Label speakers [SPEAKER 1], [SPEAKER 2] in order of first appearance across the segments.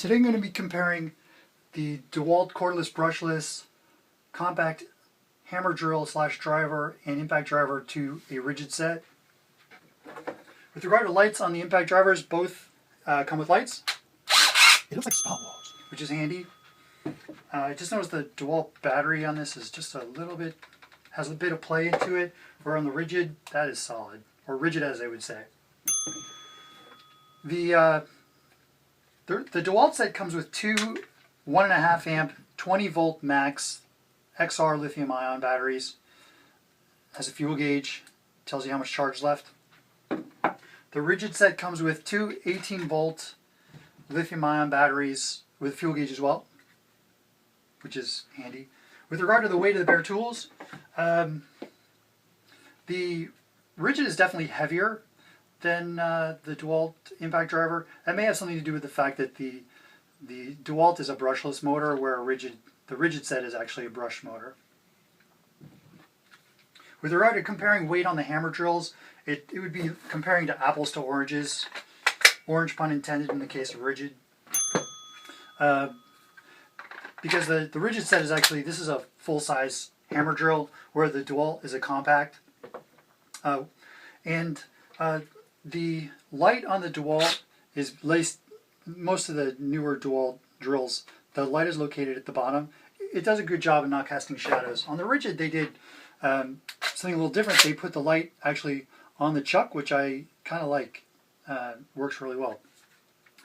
[SPEAKER 1] Today I'm going to be comparing the DeWalt cordless brushless compact hammer drill / driver and impact driver to a Ridgid set. With regard to lights on the impact drivers, both come with lights.
[SPEAKER 2] It looks like spot walls,
[SPEAKER 1] which is handy. I just noticed the DeWalt battery on this is just has a bit of play into it, where on the Ridgid, that is solid, or rigid as they would say. The DeWalt set comes with two 1.5 amp 20 volt max XR lithium ion batteries. Has a fuel gauge, tells you how much charge left. The Ridgid set comes with two 18 volt lithium ion batteries with fuel gauge as well, which is handy. With regard to the weight of the bare tools, the Ridgid is definitely heavier than the DeWalt impact driver. That may have something to do with the fact that the DeWalt is a brushless motor, where the Ridgid set is actually a brush motor. With regard to comparing weight on the hammer drills, it would be comparing to apples to oranges. Orange pun intended in the case of Ridgid. Because the Ridgid set is actually, this is a full-size hammer drill, where the DeWalt is a compact. The light on the DeWalt is laced, most of the newer DeWalt drills, the light is located at the bottom. It does a good job of not casting shadows. On the Ridgid, they did something a little different. They put the light actually on the chuck, which I kind of like. Works really well,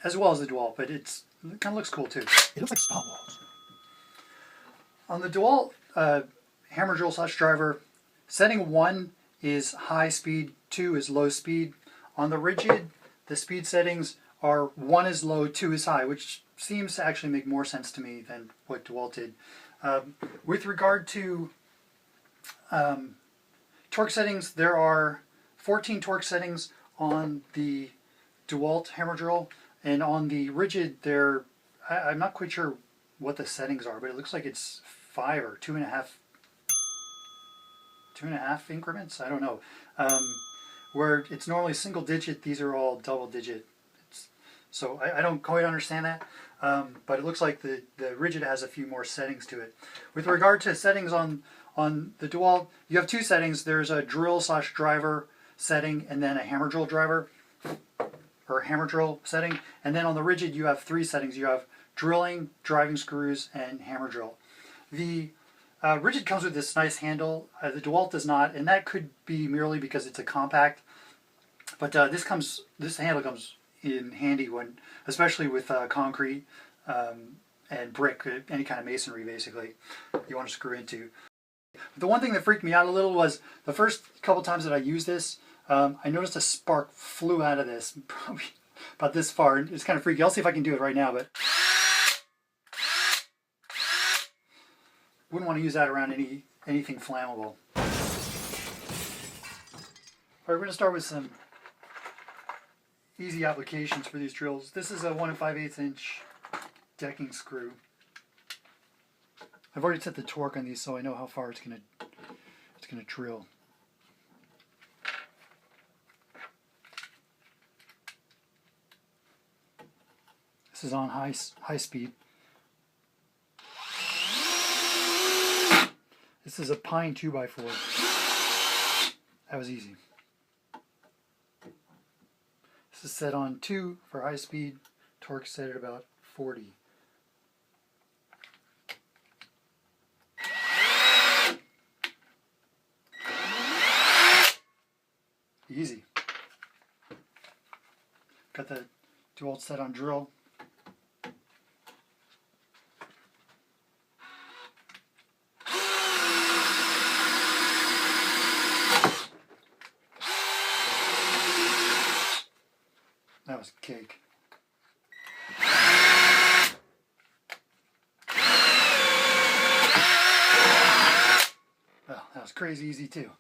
[SPEAKER 1] as well as the DeWalt, but it kind of looks cool too.
[SPEAKER 2] It looks like spot walls.
[SPEAKER 1] On the DeWalt hammer drill / driver, setting 1 is high speed, 2 is low speed. On the Ridgid, the speed settings are 1 is low, 2 is high, which seems to actually make more sense to me than what DeWalt did. With regard to torque settings, there are 14 torque settings on the DeWalt hammer drill, and on the Ridgid, I'm not quite sure what the settings are, but it looks like it's 5 or 2.5 increments. I don't know. Where it's normally single digit, these are all double digit. So I don't quite understand that, but it looks like the Ridgid has a few more settings to it. With regard to settings on the DeWalt, you have two settings. There's a drill / driver setting, and then a hammer drill driver, or hammer drill setting. And then on the Ridgid, you have 3 settings. You have drilling, driving screws, and hammer drill. The Ridgid comes with this nice handle. The DeWalt does not, and that could be merely because it's a compact. But this handle comes in handy when, especially with concrete and brick, any kind of masonry basically you want to screw into. The one thing that freaked me out a little was the first couple times that I used this, I noticed a spark flew out of this, probably about this far. It's kind of freaky. I'll see if I can do it right now, but wouldn't want to use that around anything flammable. Alright, we're going to start with some easy applications for these drills. This is a 1 5/8 inch decking screw. I've already set the torque on these, so I know how far it's gonna drill. This is on high speed. This is a pine 2x4. That was easy. This is set on 2 for high speed. Torque set at about 40. Easy. Got the DeWalt set on drill. That was cake. Well, that was crazy easy too.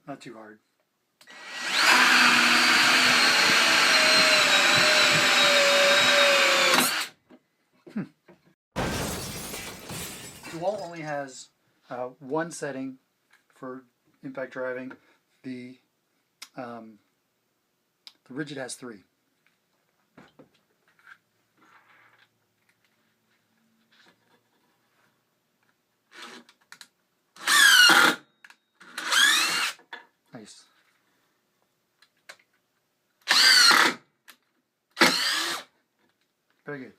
[SPEAKER 1] Not too hard. has one setting for impact driving. The Ridgid has 3. Nice. Very good.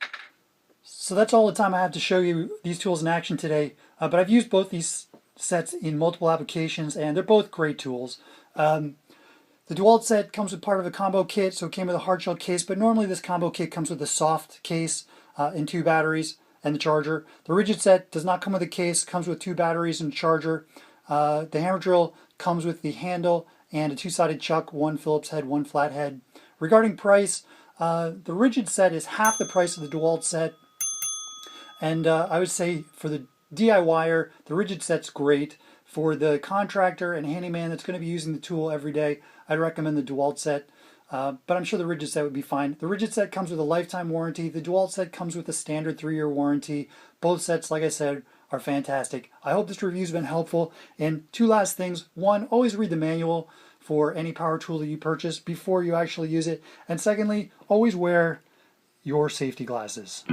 [SPEAKER 1] So that's all the time I have to show you these tools in action today. But I've used both these sets in multiple applications, and they're both great tools. The DeWalt set comes with part of a combo kit, so it came with a hard shell case, but normally this combo kit comes with a soft case and 2 batteries and the charger. The Ridgid set does not come with a case, comes with 2 batteries and a charger. The hammer drill comes with the handle and a 2-sided chuck, 1 Phillips head, 1 flathead. Regarding price, the Ridgid set is half the price of the DeWalt set, and I would say for the DIYer, the Ridgid set's great. For the contractor and handyman that's going to be using the tool every day, I'd recommend the DeWalt set, but I'm sure the Ridgid set would be fine. The Ridgid set comes with a lifetime warranty. The DeWalt set comes with a standard 3-year warranty. Both sets, like I said, are fantastic. I hope this review's been helpful. And 2 last things. 1, always read the manual for any power tool that you purchase before you actually use it. And secondly, always wear your safety glasses.